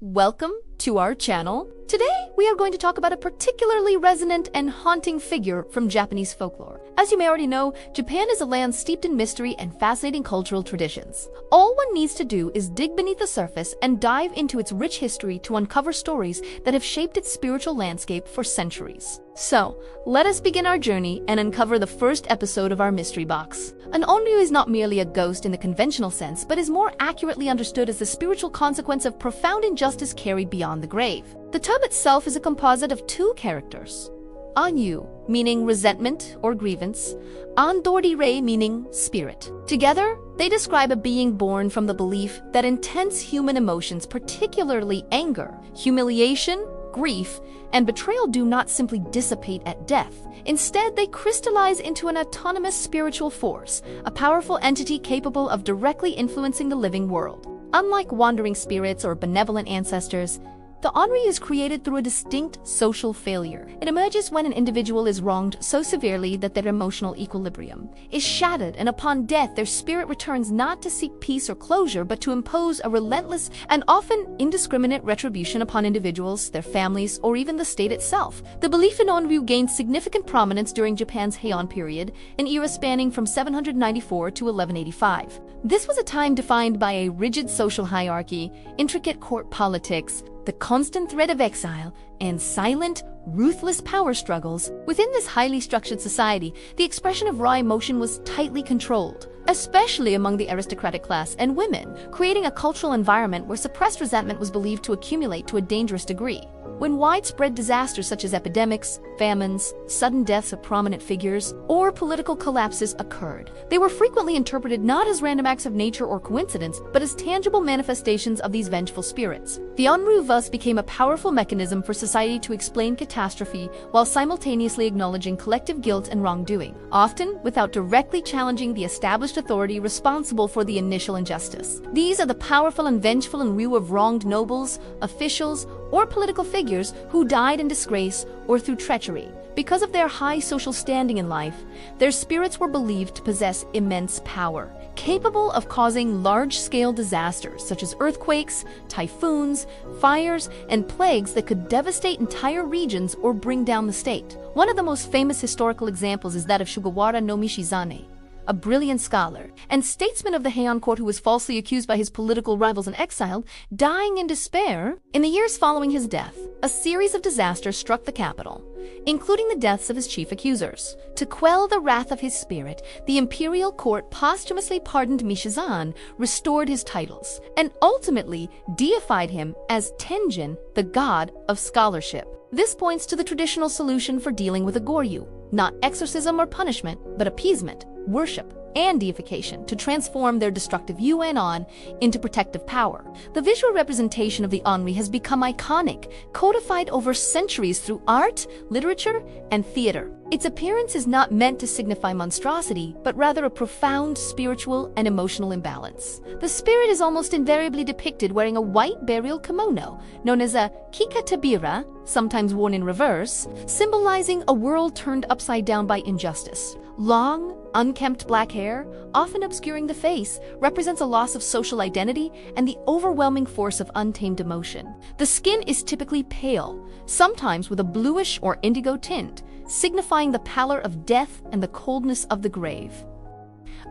Welcome to our channel. Today, we are going to talk about a particularly resonant and haunting figure from Japanese folklore. As you may already know, Japan is a land steeped in mystery and fascinating cultural traditions. All one needs to do is dig beneath the surface and dive into its rich history to uncover stories that have shaped its spiritual landscape for centuries. So, let us begin our journey and uncover the first episode of our mystery box. An Onryō is not merely a ghost in the conventional sense, but is more accurately understood as the spiritual consequence of profound injustice carried beyond the grave. The term itself is a composite of two characters. Onryō, meaning resentment or grievance, Ondori-rei, meaning spirit. Together, they describe a being born from the belief that intense human emotions, particularly anger, humiliation, grief, and betrayal do not simply dissipate at death. Instead, they crystallize into an autonomous spiritual force, a powerful entity capable of directly influencing the living world. Unlike wandering spirits or benevolent ancestors, the Onryō is created through a distinct social failure. It emerges when an individual is wronged so severely that their emotional equilibrium is shattered, and upon death, their spirit returns not to seek peace or closure, but to impose a relentless and often indiscriminate retribution upon individuals, their families, or even the state itself. The belief in Onryō gained significant prominence during Japan's Heian period, an era spanning from 794 to 1185. This was a time defined by a rigid social hierarchy, intricate court politics, the constant threat of exile, and silent, ruthless power struggles. Within this highly structured society, the expression of raw emotion was tightly controlled, especially among the aristocratic class and women, creating a cultural environment where suppressed resentment was believed to accumulate to a dangerous degree. When widespread disasters such as epidemics, famines, sudden deaths of prominent figures, or political collapses occurred, they were frequently interpreted not as random acts of nature or coincidence, but as tangible manifestations of these vengeful spirits. The Onryō thus became a powerful mechanism for society to explain catastrophe while simultaneously acknowledging collective guilt and wrongdoing, often without directly challenging the established authority responsible for the initial injustice. These are the powerful and vengeful Onryō of wronged nobles, officials, or political figures who died in disgrace or through treachery. Because of their high social standing in life, their spirits were believed to possess immense power, capable of causing large-scale disasters such as earthquakes, typhoons, fires, and plagues that could devastate entire regions or bring down the state. One of the most famous historical examples is that of Sugawara no Mishizane, a brilliant scholar and statesman of the Heian court who was falsely accused by his political rivals and exiled, dying in despair. In the years following his death, a series of disasters struck the capital, including the deaths of his chief accusers. To quell the wrath of his spirit, the imperial court posthumously pardoned Mishizane, restored his titles, and ultimately deified him as Tenjin, the god of scholarship. This points to the traditional solution for dealing with a Goryō: not exorcism or punishment, but appeasement, worship, and deification to transform their destructive yuan into protective power. The visual representation of the Onryō has become iconic, codified over centuries through art, literature, and theater. Its appearance is not meant to signify monstrosity, but rather a profound spiritual and emotional imbalance. The spirit is almost invariably depicted wearing a white burial kimono, known as a kikatabira, sometimes worn in reverse, symbolizing a world turned upside down by injustice. Long, unkempt black hair, often obscuring the face, represents a loss of social identity and the overwhelming force of untamed emotion. The skin is typically pale, sometimes with a bluish or indigo tint, signifying the pallor of death and the coldness of the grave.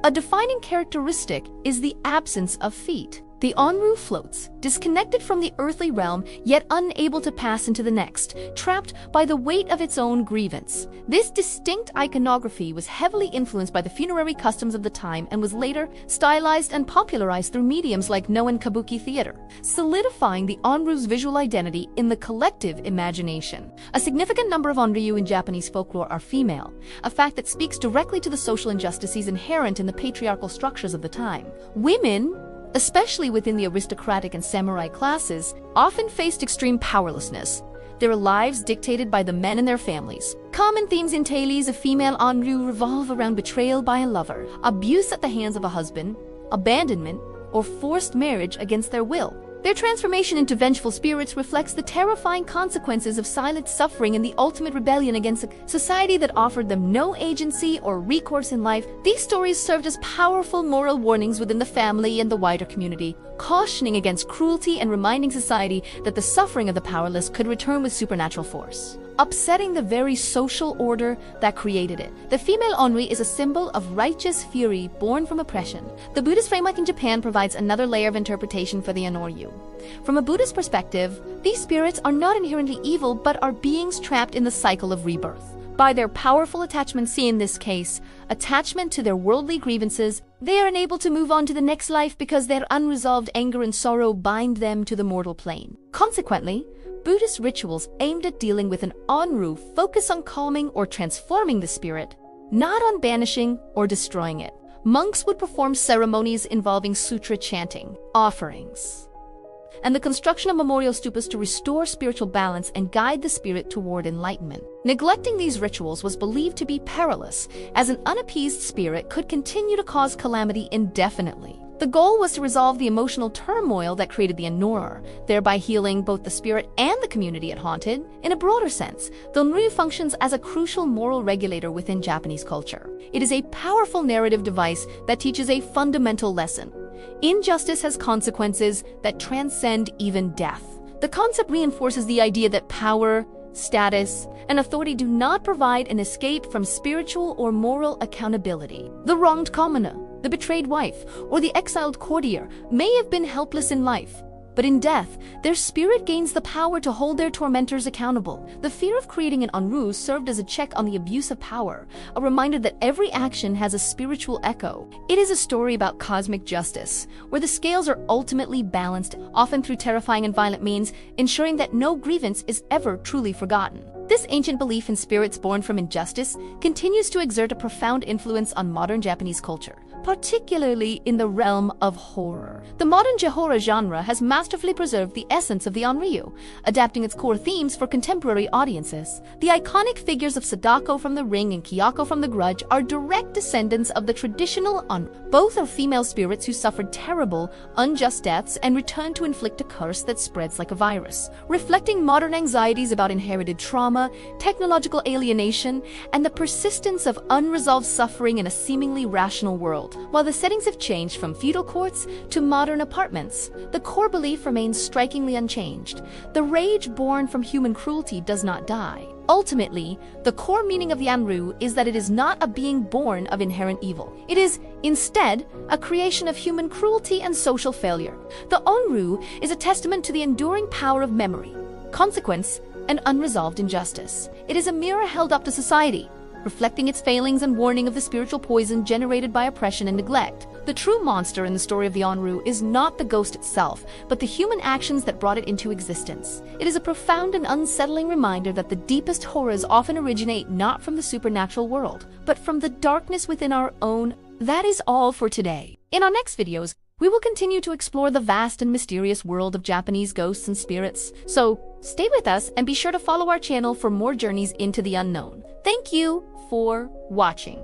A defining characteristic is the absence of feet. The Onryō floats, disconnected from the earthly realm, yet unable to pass into the next, trapped by the weight of its own grievance. This distinct iconography was heavily influenced by the funerary customs of the time and was later stylized and popularized through mediums like Noh and Kabuki theater, solidifying the Onryō's visual identity in the collective imagination. A significant number of Onryō in Japanese folklore are female, a fact that speaks directly to the social injustices inherent in the patriarchal structures of the time. Women, especially within the aristocratic and samurai classes, often faced extreme powerlessness, their lives dictated by the men in their families. Common themes in tales of female Onryō revolve around betrayal by a lover, abuse at the hands of a husband, abandonment, or forced marriage against their will. Their transformation into vengeful spirits reflects the terrifying consequences of silent suffering and the ultimate rebellion against a society that offered them no agency or recourse in life. These stories served as powerful moral warnings within the family and the wider community, cautioning against cruelty and reminding society that the suffering of the powerless could return with supernatural force, upsetting the very social order that created it. The female Onryō is a symbol of righteous fury born from oppression. The Buddhist framework in Japan provides another layer of interpretation for the Onryō. From a Buddhist perspective, these spirits are not inherently evil but are beings trapped in the cycle of rebirth. By their powerful attachment, see in this case, attachment to their worldly grievances, they are unable to move on to the next life because their unresolved anger and sorrow bind them to the mortal plane. Consequently, Buddhist rituals aimed at dealing with an Onryō focus on calming or transforming the spirit, not on banishing or destroying it. Monks would perform ceremonies involving sutra chanting, offerings, and the construction of memorial stupas to restore spiritual balance and guide the spirit toward enlightenment. Neglecting these rituals was believed to be perilous, as an unappeased spirit could continue to cause calamity indefinitely. The goal was to resolve the emotional turmoil that created the Onryō, thereby healing both the spirit and the community it haunted. In a broader sense, the Onryō functions as a crucial moral regulator within Japanese culture. It is a powerful narrative device that teaches a fundamental lesson. Injustice has consequences that transcend even death. The concept reinforces the idea that power, status, and authority do not provide an escape from spiritual or moral accountability. The wronged commoner, the betrayed wife, or the exiled courtier may have been helpless in life, but in death, their spirit gains the power to hold their tormentors accountable. The fear of creating an Onryō served as a check on the abuse of power, a reminder that every action has a spiritual echo. It is a story about cosmic justice, where the scales are ultimately balanced, often through terrifying and violent means, ensuring that no grievance is ever truly forgotten. This ancient belief in spirits born from injustice continues to exert a profound influence on modern Japanese culture, particularly in the realm of horror. The modern horror genre has masterfully preserved the essence of the Onryō, adapting its core themes for contemporary audiences. The iconic figures of Sadako from the Ring and Kyoko from the Grudge are direct descendants of the traditional Onryō. Both are female spirits who suffered terrible, unjust deaths and returned to inflict a curse that spreads like a virus, reflecting modern anxieties about inherited trauma, technological alienation, and the persistence of unresolved suffering in a seemingly rational world. While the settings have changed from feudal courts to modern apartments, the core belief remains strikingly unchanged. The rage born from human cruelty does not die. Ultimately, the core meaning of the Onryō is that it is not a being born of inherent evil. It is, instead, a creation of human cruelty and social failure. The Onryō is a testament to the enduring power of memory, consequence, and unresolved injustice. It is a mirror held up to society, reflecting its failings and warning of the spiritual poison generated by oppression and neglect. The true monster in the story of the Onryō is not the ghost itself, but the human actions that brought it into existence. It is a profound and unsettling reminder that the deepest horrors often originate not from the supernatural world, but from the darkness within our own. That is all for today. In our next videos, we will continue to explore the vast and mysterious world of Japanese ghosts and spirits. So, stay with us and be sure to follow our channel for more journeys into the unknown. Thank you for watching.